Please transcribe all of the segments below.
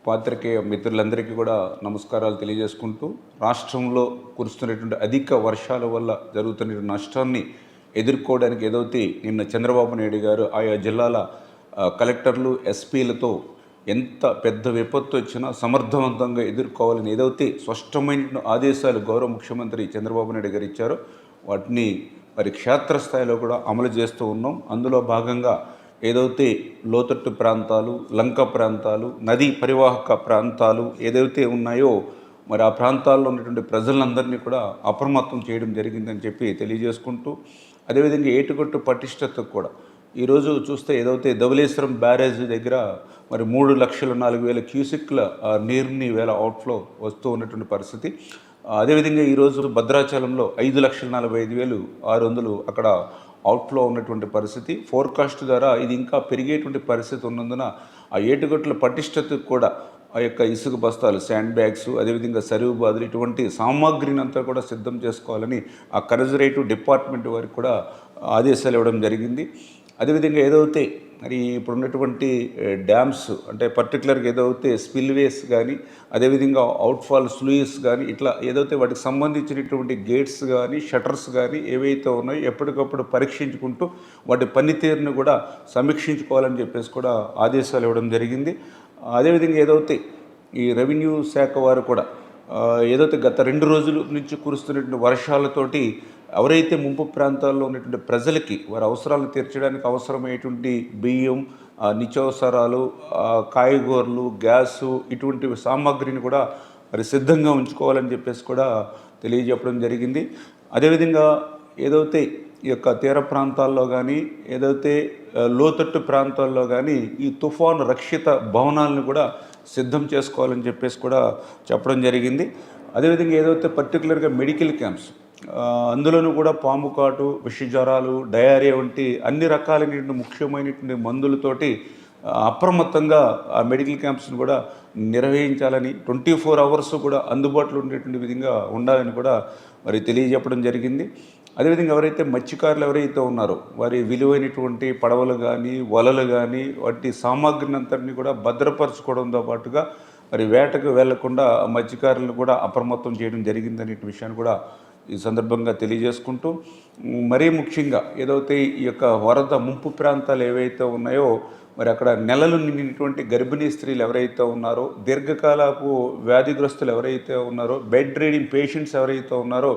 పాత్రికేయ మిత్రులందరికీ కూడా నమస్కారాలు తెలియజేసుకుంటూ, రాష్ట్రంలో కురుస్తున్నటువంటి అధిక వర్షాల వల్ల జరుగుతున్న నష్టాన్ని ఎదుర్కోవడానికి ఏదైతే నిన్న చంద్రబాబు నాయుడు గారు ఆయా జిల్లాల కలెక్టర్లు, ఎస్పీలతో ఎంత పెద్ద విపత్తు వచ్చినా సమర్థవంతంగా ఎదుర్కోవాలని ఏదైతే స్పష్టమైన ఆదేశాలు గౌరవ ముఖ్యమంత్రి చంద్రబాబు నాయుడు గారు ఇచ్చారో వాటిని మరి క్షేత్రస్థాయిలో కూడా అమలు చేస్తూ ఉన్నాం. అందులో భాగంగా ఏదైతే లోతట్టు ప్రాంతాలు, లంక ప్రాంతాలు, నదీ పరివాహక ప్రాంతాలు ఏదైతే ఉన్నాయో మరి ఆ ప్రాంతాల్లో ఉన్నటువంటి ప్రజలందరినీ కూడా అప్రమత్తం చేయడం జరిగిందని చెప్పి తెలియజేసుకుంటూ, అదేవిధంగా ఏటుగట్టు పటిష్టతకు కూడా ఈరోజు చూస్తే ఏదైతే ధవళేశ్వరం బ్యారేజ్ దగ్గర మరి 3,04,000 క్యూసెక్ల నీరుని వేళ అవుట్ఫ్లో వస్తూ ఉన్నటువంటి పరిస్థితి. అదేవిధంగా ఈరోజు భద్రాచలంలో 5,45,600 అక్కడ అవుట్ఫ్లో ఉన్నటువంటి పరిస్థితి. ఫోర్కాస్ట్ ద్వారా ఇది ఇంకా పెరిగేటువంటి పరిస్థితి ఉన్నందున ఆ ఏటుగట్టుల పటిష్టతకు కూడా ఆ యొక్క ఇసుక బస్తాలు, శాండ్ బ్యాగ్స్, అదేవిధంగా సరువు బాదులు ఇటువంటి సామాగ్రిని అంతా కూడా సిద్ధం చేసుకోవాలని ఆ కన్జర్వేటివ్ డిపార్ట్మెంట్ వారికి కూడా ఆదేశాలు ఇవ్వడం జరిగింది. అదేవిధంగా ఏదైతే మరి ఇప్పుడు ఉన్నటువంటి డ్యామ్స్ అంటే పర్టికులర్గా ఏదైతే స్పిల్వేస్ కానీ, అదేవిధంగా అవుట్ఫాల్ స్లూయిస్ కానీ ఇట్లా ఏదైతే వాటికి సంబంధించినటువంటి గేట్స్ కానీ, షట్టర్స్ కానీ ఏవైతే ఉన్నాయో ఎప్పటికప్పుడు పరీక్షించుకుంటూ వాటి పనితీరును కూడా సమీక్షించుకోవాలని చెప్పేసి కూడా ఆదేశాలు ఇవ్వడం జరిగింది. అదేవిధంగా ఏదైతే ఈ రెవెన్యూ శాఖ వారు కూడా ఏదైతే గత 2 రోజుల నుంచి కురుస్తున్నటువంటి వర్షాలతోటి ఎవరైతే ముంపు ప్రాంతాల్లో ఉన్నటువంటి ప్రజలకి వారి అవసరాలను తీర్చడానికి అవసరమయ్యేటువంటి బియ్యం, నిత్యావసరాలు, కాయగూరలు, గ్యాసు ఇటువంటి సామాగ్రిని కూడా మరి సిద్ధంగా ఉంచుకోవాలని చెప్పేసి కూడా తెలియజెప్పడం జరిగింది. అదేవిధంగా ఏదైతే ఈ యొక్క తీర ప్రాంతాల్లో కానీ, ఏదైతే లోతట్టు ప్రాంతాల్లో కానీ ఈ తుఫాను రక్షిత భవనాలను కూడా సిద్ధం చేసుకోవాలని చెప్పేసి కూడా చెప్పడం జరిగింది. అదేవిధంగా ఏదైతే పర్టికులర్గా మెడికల్ క్యాంప్స్ అందులోనూ కూడా పాము కాటు, విష జ్వరాలు, డయేరియా వంటి అన్ని రకాలైనటువంటి ముఖ్యమైనటువంటి మందులతోటి అప్రమత్తంగా ఆ మెడికల్ క్యాంప్స్ని కూడా నిర్వహించాలని 24 అవర్స్ కూడా అందుబాటులో ఉండేటువంటి విధంగా ఉండాలని కూడా మరి తెలియజెప్పడం జరిగింది. అదేవిధంగా ఎవరైతే మత్స్యకారులు ఎవరైతే ఉన్నారో వారి విలువైనటువంటి పడవలు కానీ, వలలు కానీ వాటి సామాగ్రిని అంతటినీ కూడా భద్రపరచుకోవడంతో పాటుగా మరి వేటకు వెళ్లకుండా మత్స్యకారులను కూడా అప్రమత్తం చేయడం జరిగిందనే విషయాన్ని కూడా ఈ సందర్భంగా తెలియజేసుకుంటూ, మరీ ముఖ్యంగా ఏదైతే ఈ యొక్క వరద ముంపు ప్రాంతాలు ఏవైతే ఉన్నాయో మరి అక్కడ నెలలు నిండినటువంటి గర్భిణీ స్త్రీలు ఎవరైతే ఉన్నారో, దీర్ఘకాలపు వ్యాధిగ్రస్తులు ఎవరైతే ఉన్నారో, బెడ్ రీడింగ్ పేషెంట్స్ ఎవరైతే ఉన్నారో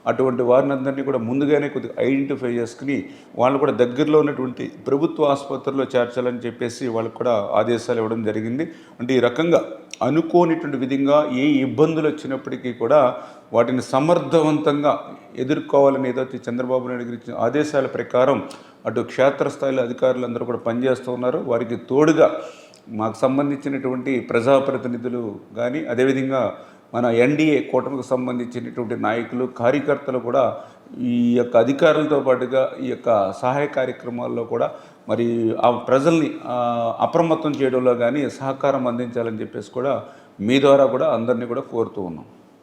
అటువంటి వారిని అందరినీ కూడా ముందుగానే కొద్దిగా ఐడెంటిఫై చేసుకుని వాళ్ళు కూడా దగ్గరలో ఉన్నటువంటి ప్రభుత్వ ఆసుపత్రుల్లో చేర్చాలని చెప్పేసి వాళ్ళకు కూడా ఆదేశాలు ఇవ్వడం జరిగింది. అంటే ఈ రకంగా అనుకోనిటువంటి విధంగా ఏ ఇబ్బందులు వచ్చినప్పటికీ కూడా వాటిని సమర్థవంతంగా ఎదుర్కోవాలని ఏదైతే చంద్రబాబు నాయుడు గారి ఇచ్చిన ఆదేశాల ప్రకారం అటు క్షేత్రస్థాయిలో అధికారులు అందరూ కూడా పనిచేస్తూ ఉన్నారు. వారికి తోడుగా మాకు సంబంధించినటువంటి ప్రజాప్రతినిధులు కానీ, అదేవిధంగా మన ఎన్డీఏ కూటమికి సంబంధించినటువంటి నాయకులు, కార్యకర్తలు కూడా ఈ యొక్క అధికారులతో పాటుగా ఈ యొక్క సహాయ కార్యక్రమాల్లో కూడా మరి ఆ ప్రజల్ని అప్రమత్తం చేయడంలో కానీ సహకారం అందించాలని చెప్పేసి కూడా మీ ద్వారా కూడా అందరినీ కూడా కోరుతూ ఉన్నాం.